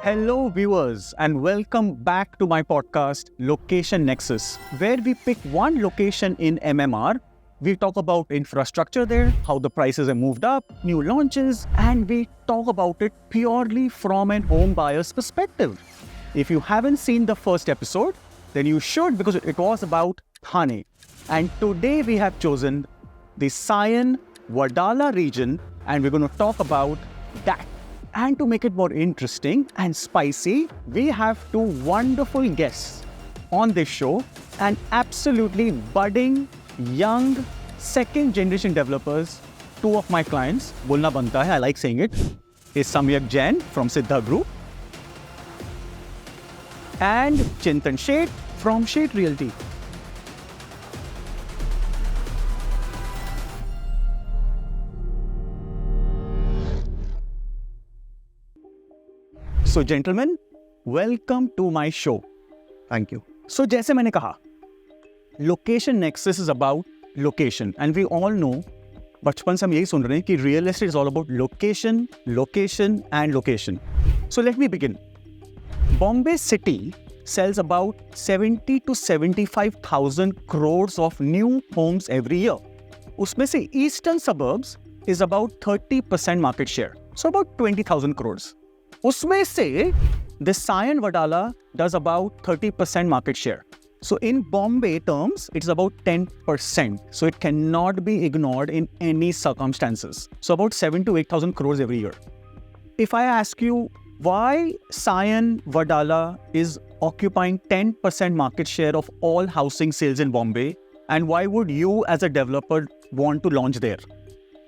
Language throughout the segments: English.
Hello viewers and welcome back to my podcast Location Nexus, where we pick one location in MMR. We talk about infrastructure there, how the prices have moved up, new launches, and we talk about it purely from an home buyer's perspective. If you haven't seen the first episode, then you should, because it was about Thane. And today we have chosen the Sion Wadala region and we're going to talk about that. And to make it more interesting and spicy, we have two wonderful guests on this show and absolutely budding, young, second generation developers. Two of my clients, bolna banta hai, I like saying it, is Samyak Jain from Siddha Group and Chintan Sheth from Sheth Realty. So gentlemen, welcome to my show. Thank you. So जैसे मैंने कहा, Location Nexus is about location and we all know, बचपन से हम यही सुन रहे हैं कि real estate is all about location, location and location. So let me begin. Bombay city sells about 70 to 75,000 crores of new homes every year. उसमें से eastern suburbs is about 30% market share. So about 20,000 crores. उसमें से the Sion Wadala does about 30% market share. So in Bombay terms, it's about 10%. So it cannot be ignored in any circumstances. So about 7 to 8,000 crores every year. If I ask you why Sion Wadala is occupying 10% market share of all housing sales in Bombay, and why would you as a developer want to launch there?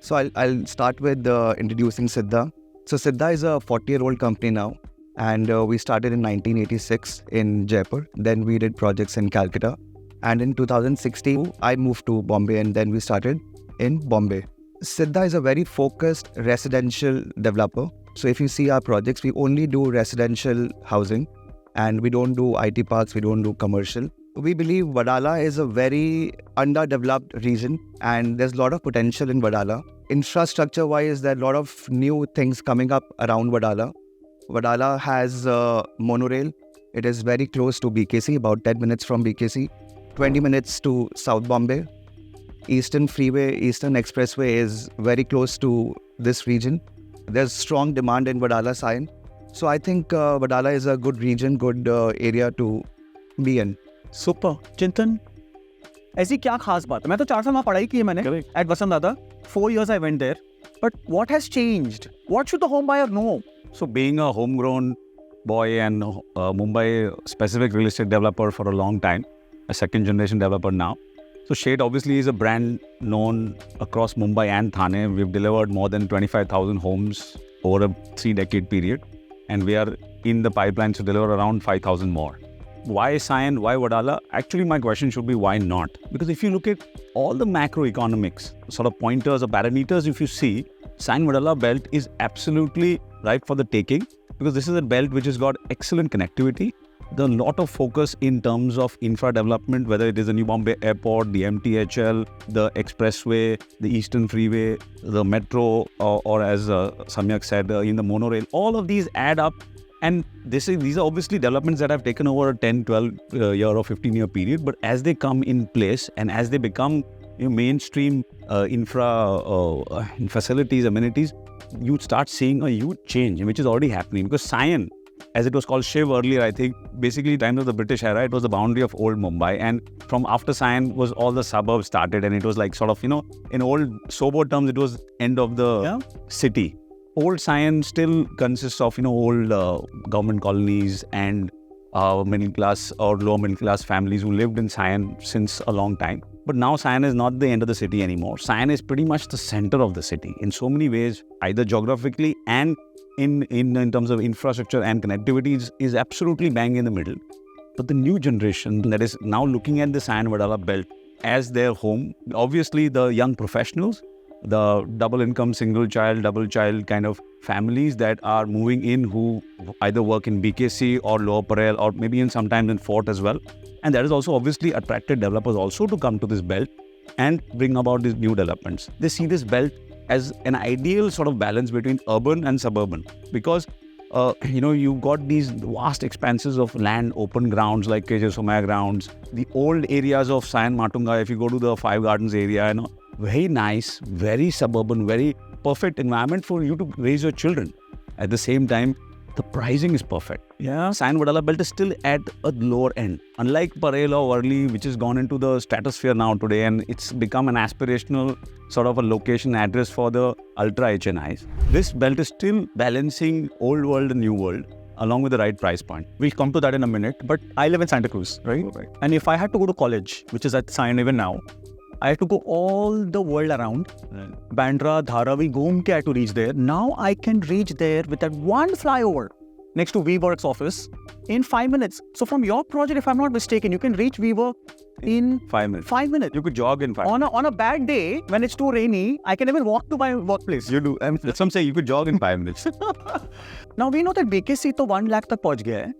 So I'll start with introducing Siddha. So Siddha is a 40-year-old company now, and we started in 1986 in Jaipur. Then we did projects in Calcutta, and in 2016 I moved to Bombay, and then we started in Bombay. Siddha is a very focused residential developer. So if you see our projects, we only do residential housing, and we don't do IT parks, we don't do commercial. We believe Wadala is a very underdeveloped region, and there's a lot of potential in Wadala. Infrastructure-wise, there are a lot of new things coming up around Wadala. Wadala has monorail. It is very close to BKC, about 10 minutes from BKC, 20 minutes to South Bombay. Eastern Freeway, Eastern Expressway is very close to this region. There's strong demand in Wadala, Sion. So I think Wadala is a good region, good area to be in. Super. Chintan, ऐसी क्या खास बात है? मैं तो 4 साल वहाँ पढ़ाई की है मैंने at Vasantdada. 4 years I went there. But what has changed? What should the home buyer know? So being a homegrown boy and Mumbai specific real estate developer for a long time, a second generation developer now. So Sheth obviously is a brand known across Mumbai and Thane. We've delivered more than 25,000 homes over a 3-decade period. And we are in the pipeline to deliver around 5,000 more. Why Sion? Why Wadala? Actually, my question should be why not? Because if you look at all the macroeconomics, sort of pointers or parameters, if you see, Sion Wadala belt is absolutely right for the taking, because this is a belt which has got excellent connectivity. There's a lot of focus in terms of infra development, whether it is the New Bombay Airport, the MTHL, the expressway, the Eastern Freeway, the metro, or as Samyak said, in the monorail. All of these add up. And these are obviously developments that have taken over a 10, 12 year or 15 year period. But as they come in place and as they become mainstream facilities, amenities, you start seeing a huge change, which is already happening. Because Sion, as it was called Shiv earlier, I think, basically times of the British era, it was the boundary of old Mumbai. And from after Sion was all the suburbs started, and it was like sort of, in old sober terms, it was end of the city. Old Sion still consists of, old government colonies and middle class or lower middle class families who lived in Sion since a long time. But now Sion is not the end of the city anymore. Sion is pretty much the center of the city in so many ways, either geographically and in terms of infrastructure and connectivity is absolutely bang in the middle. But the new generation that is now looking at the Sion Wadala belt as their home, obviously the young professionals, the double income, single child, double child kind of families that are moving in who either work in BKC or Lower Parel or maybe even sometimes in Fort as well. And that has also obviously attracted developers also to come to this belt and bring about these new developments. They see this belt as an ideal sort of balance between urban and suburban, because you've got these vast expanses of land, open grounds like KJ Somaya grounds, the old areas of Sion Matunga. If you go to the Five Gardens area, very nice, very suburban, very perfect environment for you to raise your children. At the same time, the pricing is perfect. Yeah. Sion Wadala belt is still at a lower end. Unlike Parel or Worli, which has gone into the stratosphere now today, and it's become an aspirational sort of a location address for the ultra HNIs. This belt is still balancing old world and new world along with the right price point. We'll come to that in a minute, but I live in Santa Cruz, right? Right. And if I had to go to college, which is at Sion even now, I had to go all the world around. Bandra, Dharavi, Ghoom ke I had to reach there. Now I can reach there with that one flyover next to WeWork's office in 5 minutes. So from your project, if I'm not mistaken, you can reach WeWork in 5 minutes. 5 minutes. You could jog in 5 minutes. On a bad day, when it's too rainy, I can even walk to my workplace. You do. That's what I'm saying. You could jog in 5 minutes. Now we know that BKC to 1 lakh tak pahunch gaya hai.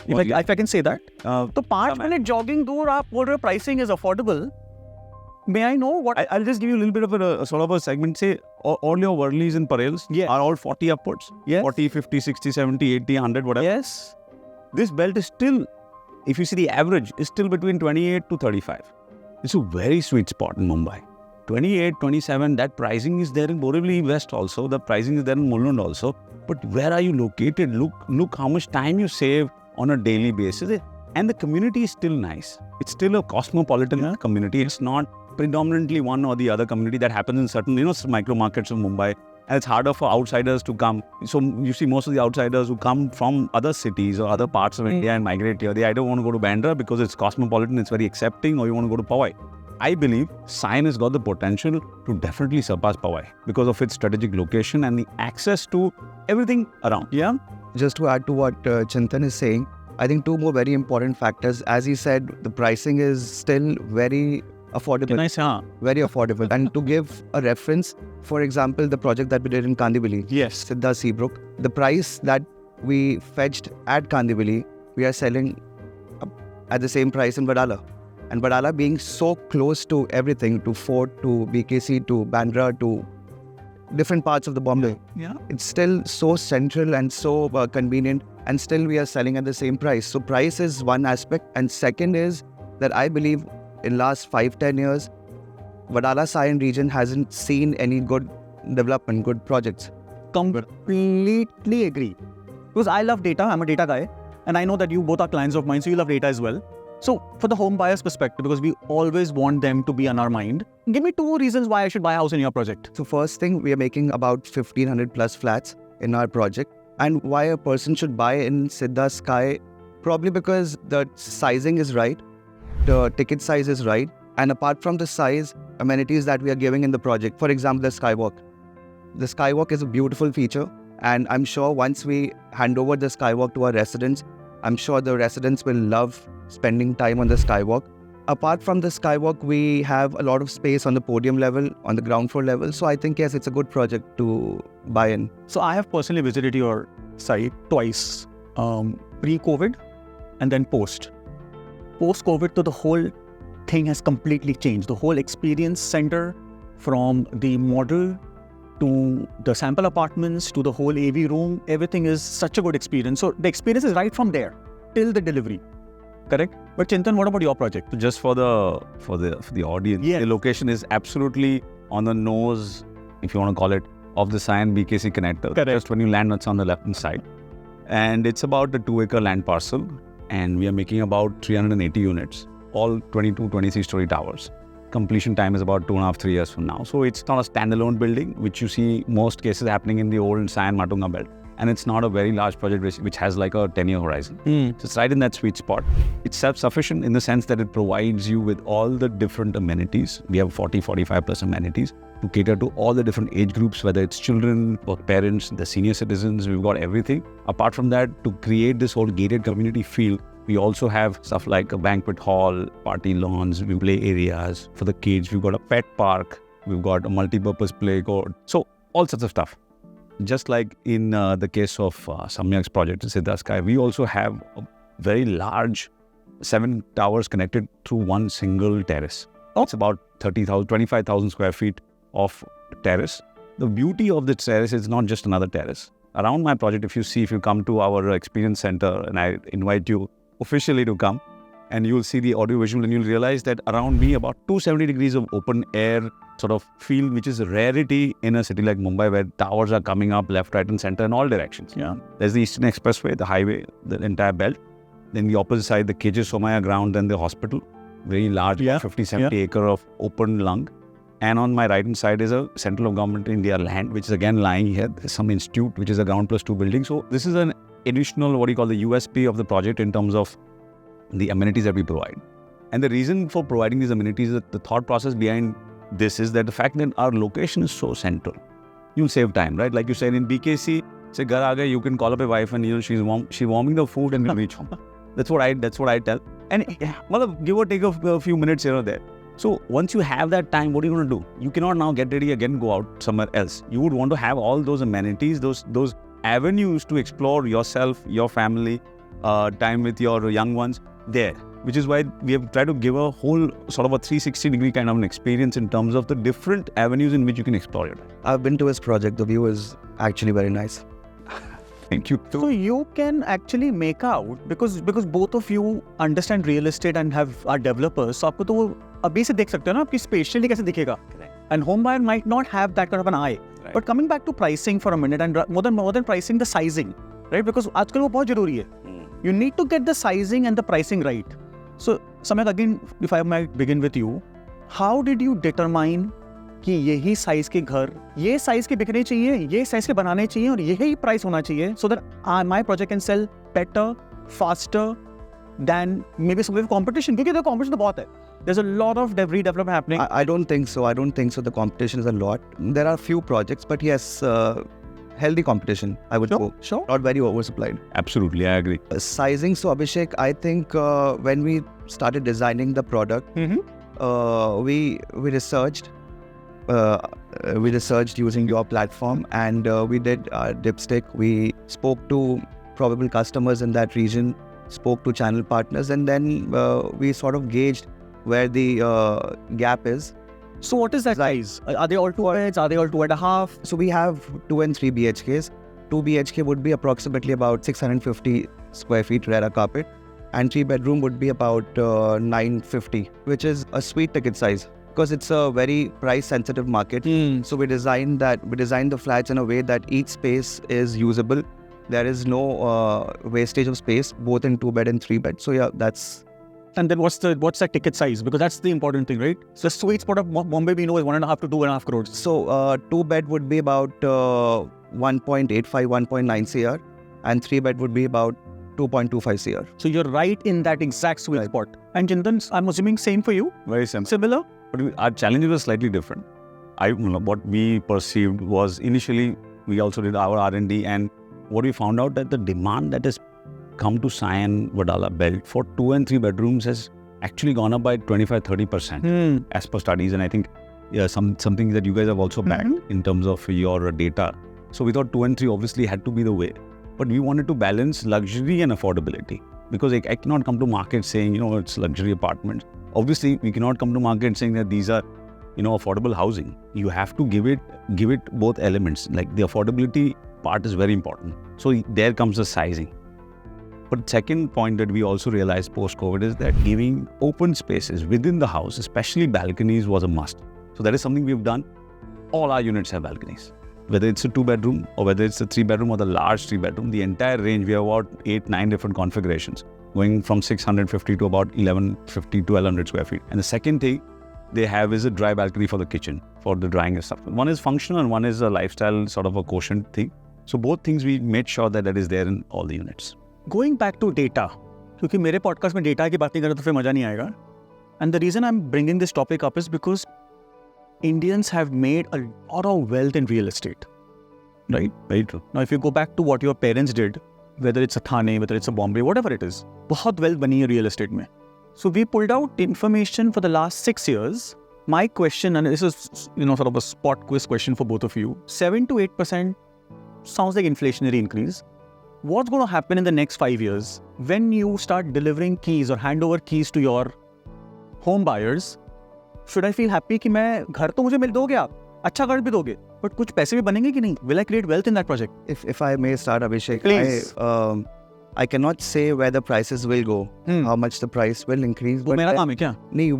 If I can say that. तो 5 minute jogging दूर आप बोल रहे हो pricing is affordable. May I know what? I'll just give you a little bit of a sort of a segment. Say all your Worleys and Parels are all 40 upwards. Yes. 40, 50, 60, 70, 80, 100, whatever. Yes. This belt is still, if you see the average, is still between 28 to 35. It's a very sweet spot in Mumbai. 28, 27, that pricing is there in Borivali West also. The pricing is there in Mulund also. But where are you located? Look how much time you save on a daily basis. And the community is still nice. It's still a cosmopolitan community. It's not predominantly one or the other community that happens in certain, micro markets of Mumbai. And it's harder for outsiders to come. So you see most of the outsiders who come from other cities or other parts of India and migrate here, they either want to go to Bandra because it's cosmopolitan, it's very accepting, or you want to go to Powai. I believe Sion has got the potential to definitely surpass Powai because of its strategic location and the access to everything around. Yeah. Just to add to what Chintan is saying, I think two more very important factors. As he said, the pricing is still very affordable. Can I say, Very affordable. And to give a reference, for example, the project that we did in Kandivali, yes, Siddha Seabrook, the price that we fetched at Kandivali, we are selling at the same price in Wadala. And Wadala being so close to everything, to Fort, to BKC, to Bandra, to different parts of the Bombay. Yeah. It's still so central and so convenient, and still we are selling at the same price. So price is one aspect. And second is that I believe in last 5-10 years, Wadala Sion region hasn't seen any good development, good projects. Completely agree. Because I love data. I'm a data guy. And I know that you both are clients of mine, so you love data as well. So for the home buyer's perspective, because we always want them to be on our mind, give me 2 reasons why I should buy a house in your project. So first thing, we are making about 1,500 plus flats in our project. And why a person should buy in Siddha Sky? Probably because the sizing is right, the ticket size is right. And apart from the size, amenities that we are giving in the project, for example, the Skywalk. The Skywalk is a beautiful feature. And I'm sure once we hand over the Skywalk to our residents, I'm sure the residents will love spending time on the Skywalk. Apart from the Skywalk, we have a lot of space on the podium level, on the ground floor level. So I think, yes, it's a good project to buy in. So I have personally visited your site twice, pre-COVID and then post. Post-COVID, so the whole thing has completely changed. The whole experience center, from the model to the sample apartments to the whole AV room, everything is such a good experience. So the experience is right from there till the delivery. Correct? But Chintan, what about your project? So just for the audience, the location is absolutely on the nose, if you want to call it, of the Sion BKC connector. Correct. Just when you land, it's on the left-hand side. And it's about a 2-acre land parcel. And we are making about 380 units, all 22, 23-story towers. Completion time is about 2.5-3 years from now. So it's not a standalone building, which you see most cases happening in the old Sion Matunga belt. And it's not a very large project which has like a 10-year horizon. So it's right in that sweet spot. It's self-sufficient in the sense that it provides you with all the different amenities. We have 40-45 plus amenities to cater to all the different age groups, whether it's children or parents, the senior citizens, we've got everything. Apart from that, to create this whole gated community feel, we also have stuff like a banquet hall, party lawns, we play areas for the kids. We've got a pet park. We've got a multi-purpose play court. So all sorts of stuff. Just like in the case of Samyak's project in Siddha Sky, we also have a very large 7 towers connected through one single terrace. It's about 25,000 square feet of terrace. The beauty of this terrace is not just another terrace. around my project, if you come to our experience center, and I invite you officially to come, and you'll see the audio visual, and you'll realize that around me about 270 degrees of open air sort of field, which is a rarity in a city like Mumbai, where towers are coming up left, right and center in all directions. Yeah. There's the Eastern Expressway, the highway, the entire belt. Then the opposite side, the KJ Somaya ground, then the hospital, very large, 50-70 acre of open lung. And on my right hand side is a Central Government India land, which is again lying here. There's some institute, which is a ground plus 2 building. So this is an additional, what you call the USP of the project in terms of the amenities that we provide. And the reason for providing these amenities, the thought process behind this is that the fact that our location is so central, you'll save time, right? Like you said in BKC, say ghar aa gaye, you can call up a wife and she's warming the food and will reach home. That's what I tell. And give or take a few minutes here or there. So once you have that time, what are you going to do? You cannot now get ready again, go out somewhere else. You would want to have all those amenities, those avenues to explore yourself, your family, time with your young ones there. Which is why we have tried to give a whole sort of a 360-degree kind of an experience in terms of the different avenues in which you can explore your life. I've been to his project. The view is actually very nice. Thank you. So you can actually make out, because both of you understand real estate and are developers, so आपको तो अभी से देख सकते हो ना आपकी spatially कैसे दिखेगा. And home buyer might not have that kind of an eye. Right. But coming back to pricing for a minute, and more than pricing, the sizing, right? Because आजकल वो बहुत जरूरी है. You need to get the sizing and the pricing right. So Samyak, again, if I might begin with you, how did you determine कि यही size के घर, ये साइज के बिकने चाहिए, ये साइज के बनाने चाहिए और यही प्राइस होना चाहिए, so that my project can sell better, faster than maybe some of the competition? क्योंकि the competition तो बहुत है. There's a lot of redevelopment happening. I don't think so. The competition is a lot. There are few projects, but yes, healthy competition, I would go. Sure. Not very oversupplied. Absolutely, I agree. Sizing, so Abhishek, I think when we started designing the product, we researched. We researched using your platform, and we did dipstick. We spoke to probable customers in that region, spoke to channel partners, and then we sort of gauged where the gap is. So what is that size? Are they all 2 beds? Are they all 2.5? So we have 2 and 3 BHKs. 2 BHK would be approximately about 650 square feet RERA carpet, and 3 bedroom would be about 950, which is a sweet ticket size, because it's a very price sensitive market. So we designed the flats in a way that each space is usable. There is no wastage of space, both in 2 bed and 3 bed. So yeah, that's. And then what's that ticket size? Because that's the important thing, right? So the sweet spot of Bombay we know is 1.5 to 2.5 crores. So 2 bed would be about 1.85, 1.9 CR, and 3 bed would be about 2.25 CR. So you're right in that exact sweet spot. And Chintan, I'm assuming same for you? Very similar. Similar? But our challenges were slightly different. What we perceived was, initially we also did our R&D, and what we found out that the demand that has come to Sion Wadala belt for 2 and 3 bedrooms has actually gone up by 25-30% as per studies. And I think something that you guys have also backed in terms of your data. So we thought 2 and 3 obviously had to be the way, but we wanted to balance luxury and affordability, because I cannot come to market saying, it's luxury apartments. Obviously, we cannot come to market saying that these are, affordable housing. You have to give it both elements. Like the affordability part is very important. So there comes the sizing. But second point that we also realized post-COVID is that giving open spaces within the house, especially balconies, was a must. So that is something we've done. All our units have balconies. Whether it's a 2-bedroom or whether it's a 3-bedroom or the large 3-bedroom, the entire range, we have about 8-9 different configurations, going from 650 to about 1150, 1200 square feet. And the second thing they have is a dry balcony for the kitchen, for the drying and stuff. One is functional and one is a lifestyle sort of a quotient thing. So both things we made sure that is there in all the units. Going back to data, क्योंकि मेरे podcast में data की बात नहीं करें तो फिर मजा नहीं आएगा. And the reason I'm bringing this topic up is because Indians have made a lot of wealth in real estate, right? Very true. Now, if you go back to what your parents did, whether it's a Thane, whether it's a Bombay, whatever it is, बहुत wealth बनी है real estate में. So we pulled out information for the last 6 years. My question, and this is sort of a spot quiz question for both of you, 7 to 8% sounds like inflationary increase. What's going to happen in the next 5 years when you start delivering keys or hand over keys to your home buyers? Should I feel happy कि मैं घर तो मुझे मिल दोगे आप, अच्छा कर भी दोगे, but कुछ पैसे भी बनेंगे कि नहीं? Will I create wealth in that project? If I may start, Abhishek, Please. I cannot say where the prices will go, how much the price will increase. वो मेरा काम है क्या? Nee,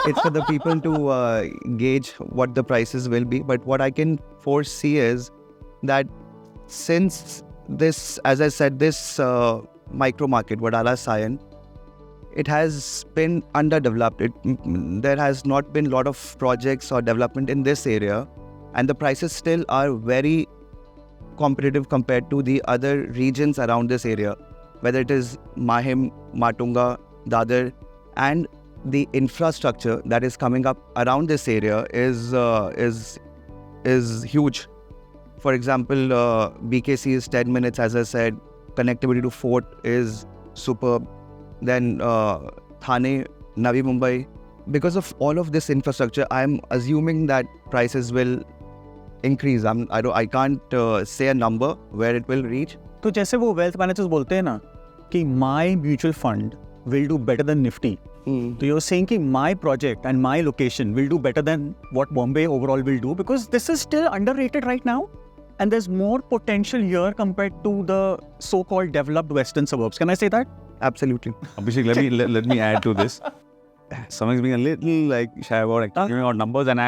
it's for the people to gauge what the prices will be. But what I can foresee is that since this, as I said, this micro market, Wadala Sion, it has been underdeveloped. There has not been a lot of projects or development in this area, and the prices still are very competitive compared to the other regions around this area, whether it is Mahim, Matunga, Dadar, and the infrastructure that is coming up around this area is huge. For example, BKC is 10 minutes, as I said. Connectivity to Fort is superb. Then Thane, Navi Mumbai. Because of all of this infrastructure, I'm assuming that prices will increase. I can't say a number where it will reach. तो जैसे वो wealth managers बोलते हैं ना कि my mutual fund will do better than Nifty. So you're saying कि my project and my location will do better than what Bombay overall will do, because this is still underrated right now, and there's more potential here compared to the so-called developed western suburbs. Can I say that? Absolutely. Abhishek, let me add to this. Samyak's being a little like shy about giving out numbers, and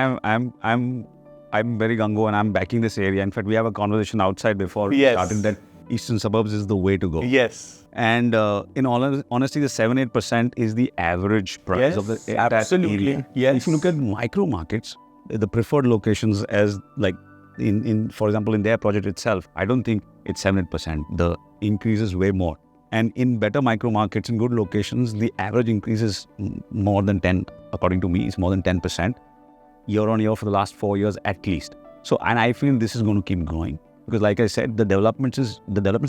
I'm very gung-ho and I'm backing this area. In fact, we have a conversation outside before starting that eastern suburbs is the way to go. Yes. And in all honesty, the 7-8% is the average price of the entire area. Yes. If you look at micro markets, the preferred locations as like in for example in their project itself, I don't think it's 7-8%. The increase is way more. And in better micro markets, in good locations, the average increase is more than 10, according to me, it's more than 10% year on year for the last 4 years at least. So, and I feel this is going to keep growing because, like I said, the developments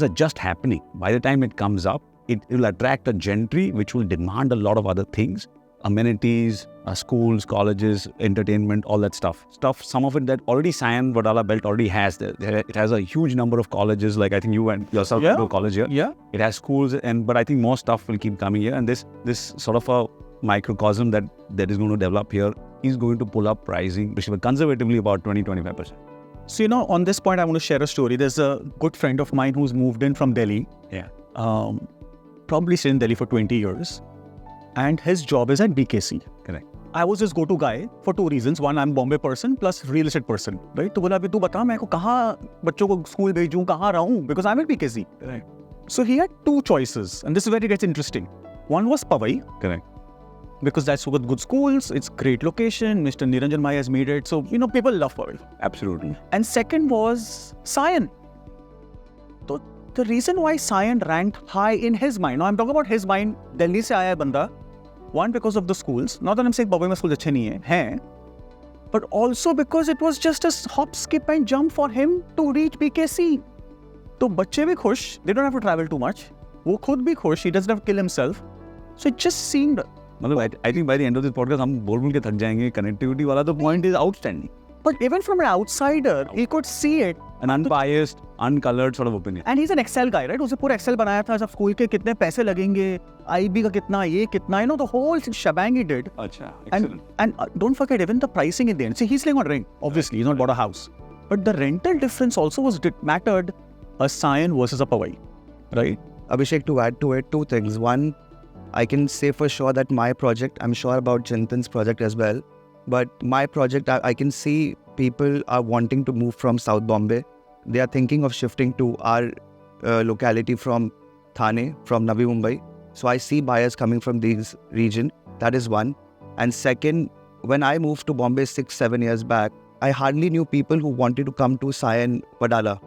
are just happening. By the time it comes up, it will attract a gentry which will demand a lot of other things, amenities, schools, colleges, entertainment, all that stuff. Some of it that already Sion Wadala belt already has. It has a huge number of colleges, like I think you and yourself go to college here. Yeah. It has schools, but I think more stuff will keep coming here. And this sort of a microcosm that is going to develop here is going to pull up pricing, conservatively about 20-25%. So, on this point, I want to share a story. There's a good friend of mine who's moved in from Delhi. Yeah. Probably stayed in Delhi for 20 years. And his job is at BKC. Correct. I was his go-to guy for 2 reasons. One, I'm Bombay person plus real estate person. Right? तो बोला अभी तू बता मैं को कहाँ बच्चों को स्कूल भेजूँ कहाँ रहूँ, because I'm at BKC. Right. So he had 2 choices, and this is where it gets interesting. One was Powai. Correct. Because that's with good schools, it's great location, Mr. Niranjan Mai has made it, so people love Powai. Absolutely. And second was Sion. So the reason why Sion ranked high in his mind, now I'm talking about his mind, Delhi se aaya hai banda, one because of the schools, not that I'm saying Bombay mein schools achhe nahi hai, but also because it was just a hop, skip and jump for him to reach BKC. So bachche bhi khush, they don't have to travel too much. Wo khud bhi khush, he doesn't have to kill himself. So it just seemed... I think by the end of this podcast, हम बोल के थक जाएंगे. Connectivity वाला तो point is outstanding. But even from an outsider, he could see it. An unbiased, uncolored sort of opinion. And he's an Excel guy, right? उसे पूरा Excel बनाया था, सब स्कूल के कितने पैसे लगेंगे, IB का कितना, ये कितना, the whole shebang he did. Achha, excellent. And don't forget, even the pricing in the end. See, he's living on rent. Obviously, he's not bought a house. But the rental difference also mattered a Sion versus a Powai, right? Abhishek, to add to it, 2 things. One, I can say for sure that my project, I'm sure about Chintan's project as well, but my project, I can see people are wanting to move from South Bombay. They are thinking of shifting to our locality from Thane, from Navi Mumbai. So I see buyers coming from these region. That is one. And second, when I moved to Bombay 6-7 years back, I hardly knew people who wanted to come to Sion Wadala.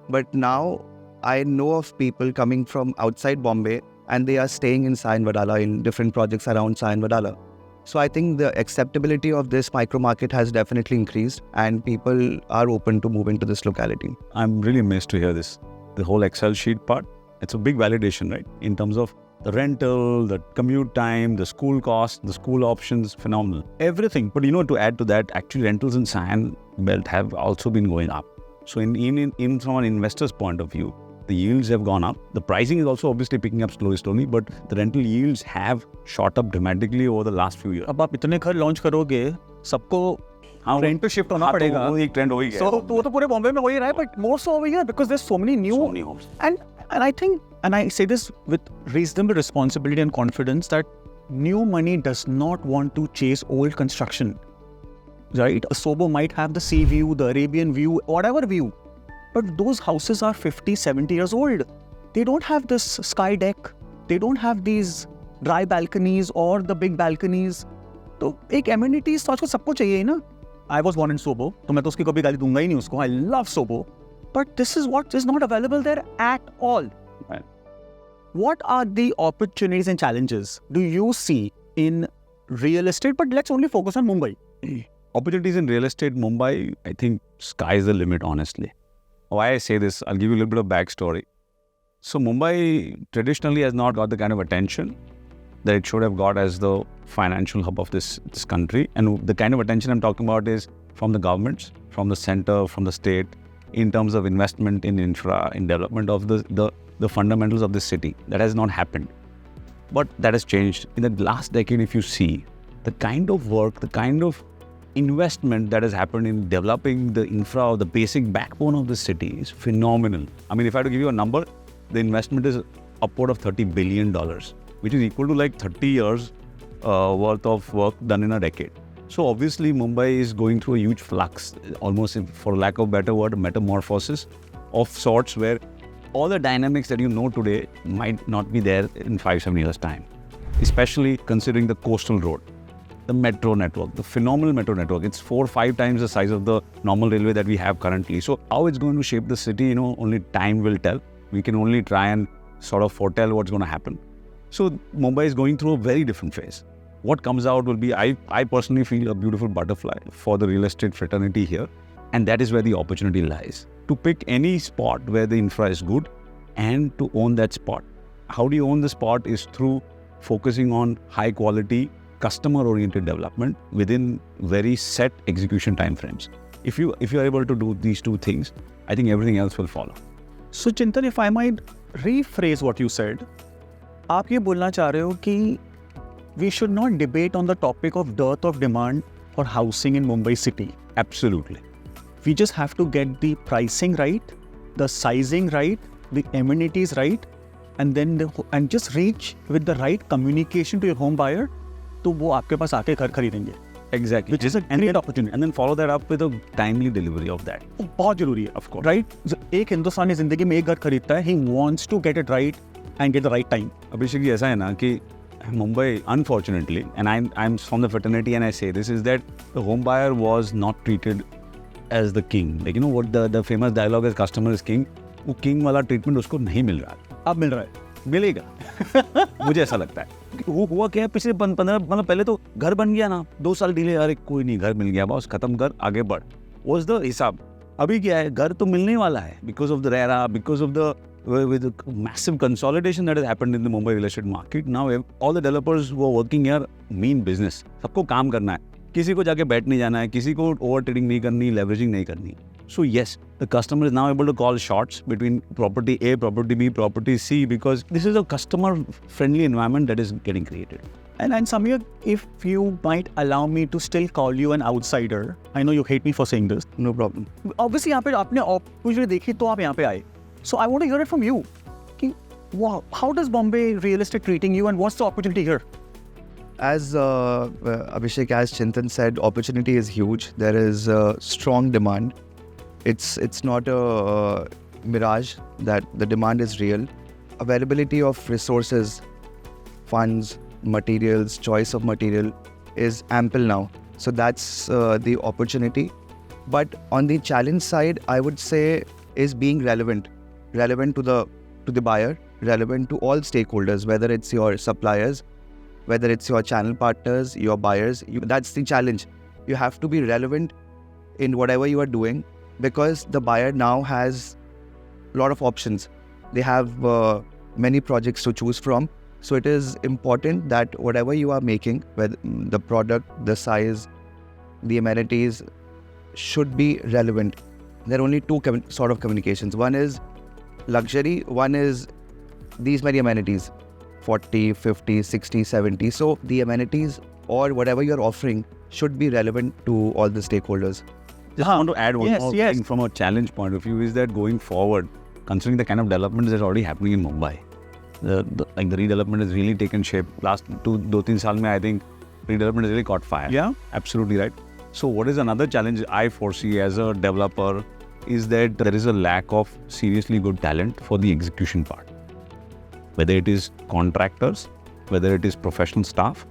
But now I know of people coming from outside Bombay and they are staying in Sion Wadala in different projects around Sion Wadala. So I think the acceptability of this micro market has definitely increased and people are open to move into this locality. I'm really amazed to hear this. The whole Excel sheet part, it's a big validation, right? In terms of the rental, the commute time, the school cost, the school options, phenomenal. Everything. But to add to that, actually rentals in Sion belt have also been going up. So in from an investor's point of view, the yields have gone up. The pricing is also obviously picking up slowly, but the rental yields have shot up dramatically over the last few years. अब आप इतने घर launch करोगे, सबको हाँ, trend पे shift होना हाँ, पड़ेगा. तो वो एक ट्रेंड हो ही गया. So वो तो पूरे बॉम्बे में हो ही रहा है, but more so over here because there's so many new. So many homes. And I think, and I say this with reasonable responsibility and confidence, that new money does not want to chase old construction. Right? A Sobo might have the sea view, the Arabian view, whatever view. But those houses are 50, 70 years old. They don't have this sky deck. They don't have these dry balconies or the big balconies. तो एक amenities तो आजकल सबको चाहिए ही ना. I was born in Sobo, तो मैं तो उसकी कभी गाली दूंगा ही नहीं उसको. I love Sobo. But this is what is not available there at all. Right. What are the opportunities and challenges do you see in real estate? But let's only focus on Mumbai. Opportunities in real estate, Mumbai, I think sky is the limit, honestly. Why I say this, I'll give you a little bit of backstory. So Mumbai traditionally has not got the kind of attention that it should have got as the financial hub of this country. And the kind of attention I'm talking about is from the governments, from the center, from the state, in terms of investment in infra, in development of the fundamentals of this city. That has not happened. But that has changed. In the last decade, if you see, the kind of work, the kind of investment that has happened in developing the infra or the basic backbone of the city is phenomenal. I mean, if I had to give you a number, the investment is upward of $30 billion, which is equal to like 30 years worth of work done in a decade. So obviously Mumbai is going through a huge flux, almost for lack of a better word, metamorphosis of sorts, where all the dynamics that you know today might not be there in 5-7 years' time, especially considering the coastal road, the metro network, the phenomenal metro network. It's 4 or 5 times the size of the normal railway that we have currently. So how it's going to shape the city, only time will tell. We can only try and sort of foretell what's going to happen. So Mumbai is going through a very different phase. What comes out will be, I personally feel, a beautiful butterfly for the real estate fraternity here. And that is where the opportunity lies. To pick any spot where the infra is good and to own that spot. How do you own the spot is through focusing on high quality, customer-oriented development within very set execution timeframes. If you are able to do these two things, I think everything else will follow. So Chintan, if I might rephrase what you said, आप ये बोलना चाह रहे हो कि we should not debate on the topic of dearth of demand for housing in Mumbai city. Absolutely. We just have to get the pricing right, the sizing right, the amenities right, and then and just reach with the right communication to your home buyer, तो वो आपके पास आके घर खरीदेंगे. Exactly. Which is a great opportunity. And then follow that up with a timely delivery of that. वो बहुत जरूरी है, of course. Right? एक हिंदुस्तानी जिंदगी में एक घर खरीदता है, he wants to get it right and get the right time. Abhishek जी, ऐसा है ना कि Mumbai, unfortunately, and I'm from the fraternity and I say this, is that the home buyer was not treated as the king. Like, what the famous dialogue is, customer is king. वो king वाला treatment उसको नहीं मिल रहा है. अब मिल रहा है. मिलेगा. मुझे ऐसा लगता है. वो हुआ क्या है, पिछले 15 मतलब पहले तो घर बन गया ना, 2 साल डिले, अरे कोई नहीं, घर मिल गया, बस खत्म कर, आगे बढ़. Was the हिसाब. अभी क्या है, घर तो मिलने वाला है, because of the RERA, because of the with the massive consolidation that has happened in the Mumbai real estate market. Now all the developers who are working here mean business. सबको काम करना है, किसी को जाके बैठ नहीं जाना है, किसी को ओवर ट्रेडिंग नहीं करनी, leveraging नहीं करनी. So yes, the customer is now able to call shots between property A, property B, property C, because this is a customer-friendly environment that is getting created. And Samyak, if you might allow me to still call you an outsider, I know you hate me for saying this. No problem. Obviously, यहाँ पे आपने opportunity देखी तो आप यहाँ पे आए. So I want to hear it from you. Wow, how does Bombay real estate treating you, and what's the opportunity here? As Abhishek, as Chintan said, opportunity is huge. There is strong demand. It's not a mirage, that the demand is real. Availability of resources, funds, materials, choice of material is ample now. So that's the opportunity. But on the challenge side, I would say is being relevant to the buyer, relevant to all stakeholders, whether it's your suppliers, whether it's your channel partners, your buyers. That's the challenge. You have to be relevant in whatever you are doing, because the buyer now has a lot of options. They have many projects to choose from. So it is important that whatever you are making, whether the product, the size, the amenities, should be relevant. There are only two sort of communications. One is luxury, one is these many amenities, 40, 50, 60, 70. So the amenities or whatever you're offering should be relevant to all the stakeholders. Just want to add one more thing from a challenge point of view is that going forward, considering the kind of development that's already happening in Mumbai, the redevelopment has really taken shape. Last 2-3 saal mein, I think redevelopment has really caught fire. Yeah, absolutely right. So what is another challenge I foresee as a developer is that there is a lack of seriously good talent for the execution part. Whether it is contractors, whether it is professional staff,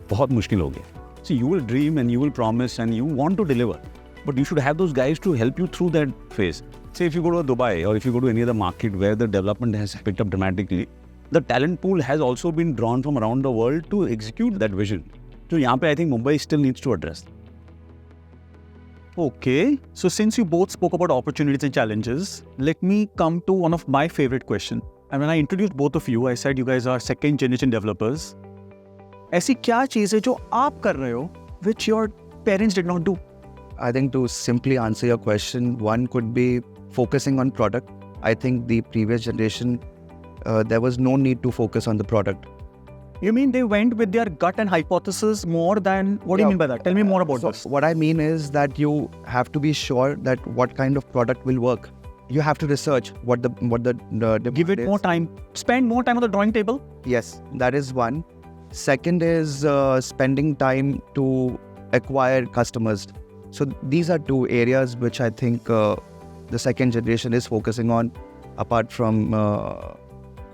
बहुत मुश्किल हो गया. So you will dream and you will promise and you want to deliver, but you should have those guys to help you through that phase. Say if you go to Dubai or if you go to any other market where the development has picked up dramatically, the talent pool has also been drawn from around the world to execute that vision. So यहाँ पे I think Mumbai still needs to address. Okay, so since you both spoke about opportunities and challenges, let me come to one of my favorite questions. And when I introduced both of you, I said you guys are second generation developers. ऐसी क्या चीज़ है जो आप कर रहे हो, which your parents did not do? I think to simply answer your question, one could be focusing on product. I think the previous generation, there was no need to focus on the product. You mean they went with their gut and hypothesis more than, what do you mean by that? Tell me more about this. What I mean is that you have to be sure that what kind of product will work. You have to research what the give it is. More time. Spend more time on the drawing table. Yes, that is one. Second is spending time to acquire customers. So these are two areas which I think the second generation is focusing on, apart from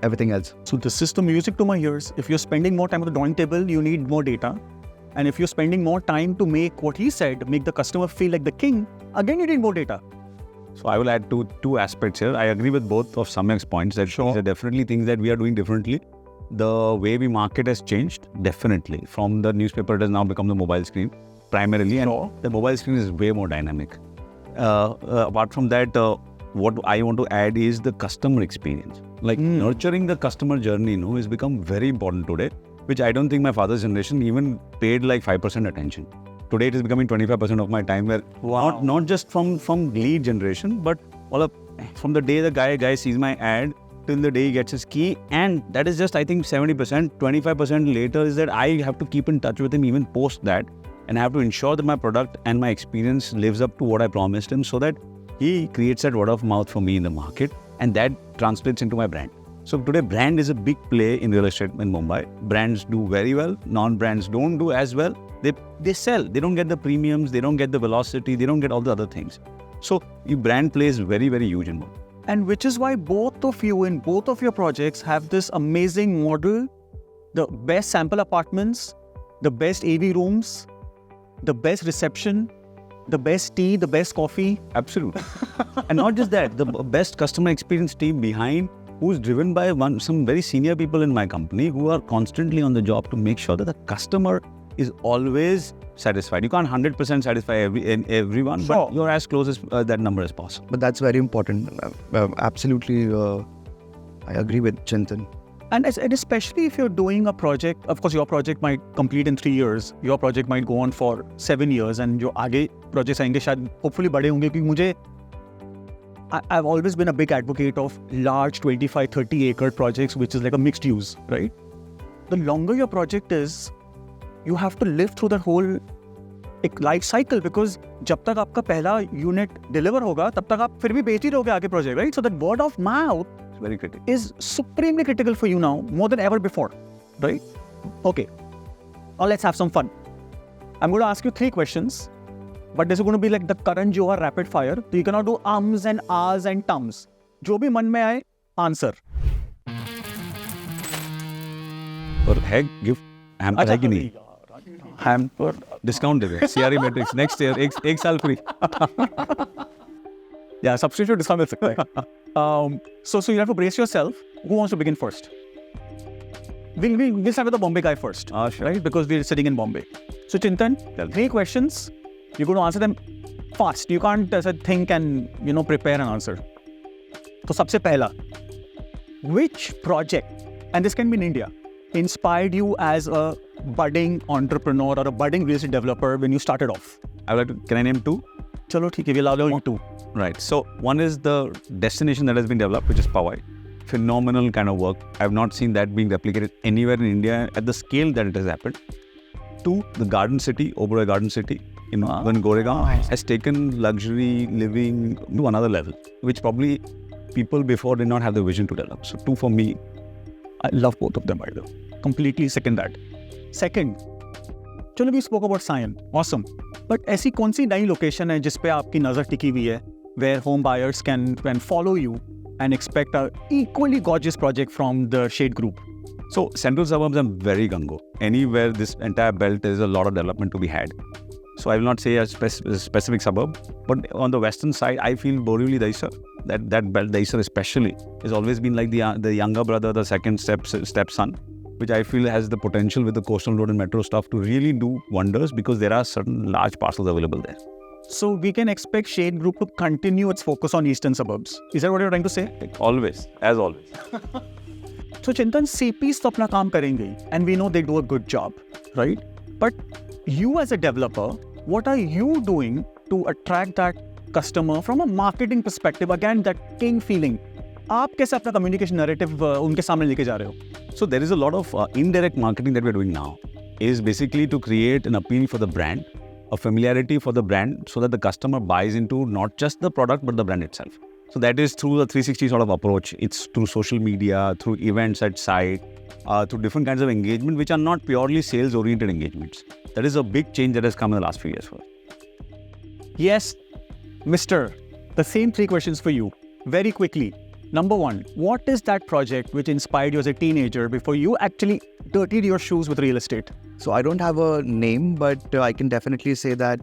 everything else. So this is the music to my ears. If you're spending more time on the drawing table, you need more data. And if you're spending more time to make what he said, make the customer feel like the king, again you need more data. So I will add two aspects here. I agree with both of Samyak's points that these are definitely things that we are doing differently. The way we market has changed, definitely. From the newspaper, it has now become the mobile screen primarily, and the mobile screen is way more dynamic. Apart from that, what I want to add is the customer experience. Like nurturing the customer journey, has become very important today, which I don't think my father's generation even paid like 5% attention. Today it is becoming 25% of my time, where not just from lead generation, but from the day the guy sees my ad till the day he gets his key, and that is just I think 70%. 25% later is that I have to keep in touch with him even post that, and I have to ensure that my product and my experience lives up to what I promised him, so that he creates that word of mouth for me in the market, and that translates into my brand. So today brand is a big play in real estate in Mumbai. Brands do very well, non-brands don't do as well. They sell, they don't get the premiums, they don't get the velocity, they don't get all the other things. So your brand plays very, very huge in Mumbai. And which is why both of you in both of your projects have this amazing model, the best sample apartments, the best AV rooms, the best reception, the best tea, the best coffee. Absolutely. And not just that, the best customer experience team behind, who's driven by some very senior people in my company who are constantly on the job to make sure that the customer is always satisfied. You can't 100% satisfy everyone, but you're as close as that number as possible. But that's very important. Absolutely, I agree with Chintan. And especially if you're doing a project, of course your project might complete in 3 years, your project might go on for 7 years, and जो आगे projects आएंगे शायद hopefully बड़े होंगे, क्योंकि I've always been a big advocate of large 25-30 acre projects, which is like a mixed use, right? The longer your project is, you have to live through that whole life cycle, because जब तक आपका पहला unit deliver होगा, तब तक आप फिर भी बेच ही रहोगे आगे project, right? So that word of mouth very critical. Is supremely critical for you now, more than ever before, right? Okay, now let's have some fun. I'm going to ask you 3 questions, but this is going to be like the Karan Johar rapid fire. So you cannot do ums and ahs and tums. जो भी मन में आए, answer. और है gift hamper है कि नहीं? Hamper discount देंगे. CRE Matrix next year एक साल free. Yeah, substitute discount मिल सकता है. So you have to brace yourself. Who wants to begin first? We'll start with the Bombay guy first, Sure. right? Because we're sitting in Bombay. So Chintan, 3 questions. You're going to answer them fast. You can't think and prepare an answer. So सबसे पहला, which project, and this can be in India, inspired you as a budding entrepreneur or a budding real estate developer when you started off? I would like to. Can I name 2? Chalo, theek hai, we'll allow you 2. Right. So one is the destination that has been developed, which is Powai. Phenomenal kind of work. I have not seen that being replicated anywhere in India at the scale that it has happened. Two, the Garden City, Oberoi Garden City in Goregaon has taken luxury living to another level, which probably people before did not have the vision to develop. So 2 for me. I love both of them, by the way. Completely second that. Second, चलो we spoke about Sion. Awesome. But ऐसी कौन सी नई location है जिस पे आपकी नज़र टिकी हुई है, where home buyers can follow you and expect a equally gorgeous project from the Sheth Group? So central suburbs, I'm very gungo. Anywhere this entire belt, there is a lot of development to be had. So I will not say a specific suburb, but on the western side, I feel Borivali Daisar, that belt Daisar especially, has always been like the younger brother, the second stepson, which I feel has the potential with the coastal road and metro stuff to really do wonders because there are certain large parcels available there. So we can expect Sheth Group to continue its focus on eastern suburbs. Is that what you're trying to say? Always, as always. So Chintan, CPs तो अपना काम करेंगे ही, and we know they do a good job, right? But you as a developer, what are you doing to attract that customer from a marketing perspective? Again, that king feeling. आप कैसे अपना communication narrative उनके सामने लेके जा रहे हो? So there is a lot of indirect marketing that we're doing now. Is basically to create an appeal for the brand, a familiarity for the brand, so that the customer buys into not just the product but the brand itself. So that is through the 360 sort of approach. It's through social media, through events at site, through different kinds of engagement, which are not purely sales-oriented engagements. That is a big change that has come in the last few years for us. Yes, Mr. The same 3 questions for you. Very quickly. Number 1, what is that project which inspired you as a teenager before you actually dirtied your shoes with real estate? So I don't have a name, but I can definitely say that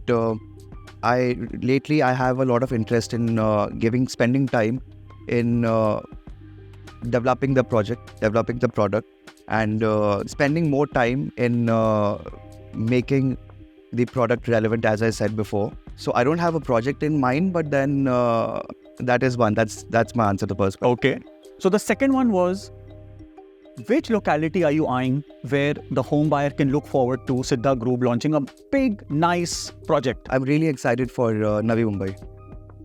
lately I have a lot of interest in spending time in developing the project, developing the product, and spending more time in making the product relevant, as I said before. So I don't have a project in mind, but then that is one. That's my answer to the first question. Okay. So the second one was, which locality are you eyeing where the home buyer can look forward to Siddha Group launching a big, nice project? I'm really excited for Navi Mumbai.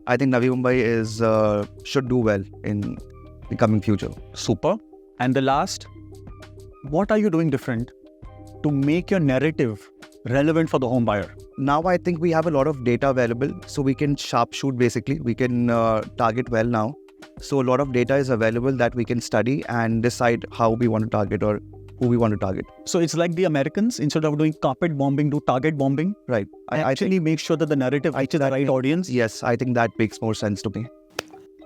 I think Navi Mumbai should do well in the coming future. Super. And the last, what are you doing different to make your narrative relevant for the home buyer? Now I think we have a lot of data available, so we can sharpshoot basically. We can target well now. So a lot of data is available that we can study and decide how we want to target or who we want to target. So it's like the Americans, instead of doing carpet bombing, do target bombing. Right. I think make sure that the narrative reaches the right audience. Yes, I think that makes more sense to me.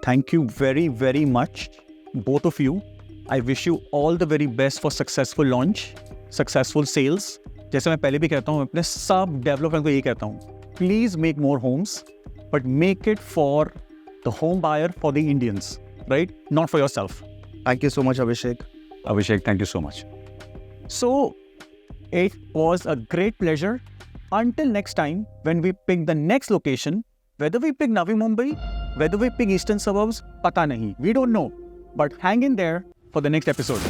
Thank you very, very much, both of you. I wish you all the very best for successful launch, successful sales. जैसे मैं पहले भी कहता हूँ, अपने सब developers को यही कहता हूँ, please make more homes, but make it for the home buyer, for the Indians, right? Not for yourself. Thank you so much, Abhishek. Abhishek, thank you so much. So, it was a great pleasure. Until next time, when we pick the next location, whether we pick Navi Mumbai, whether we pick eastern suburbs, pata nahi. We don't know. But hang in there for the next episode.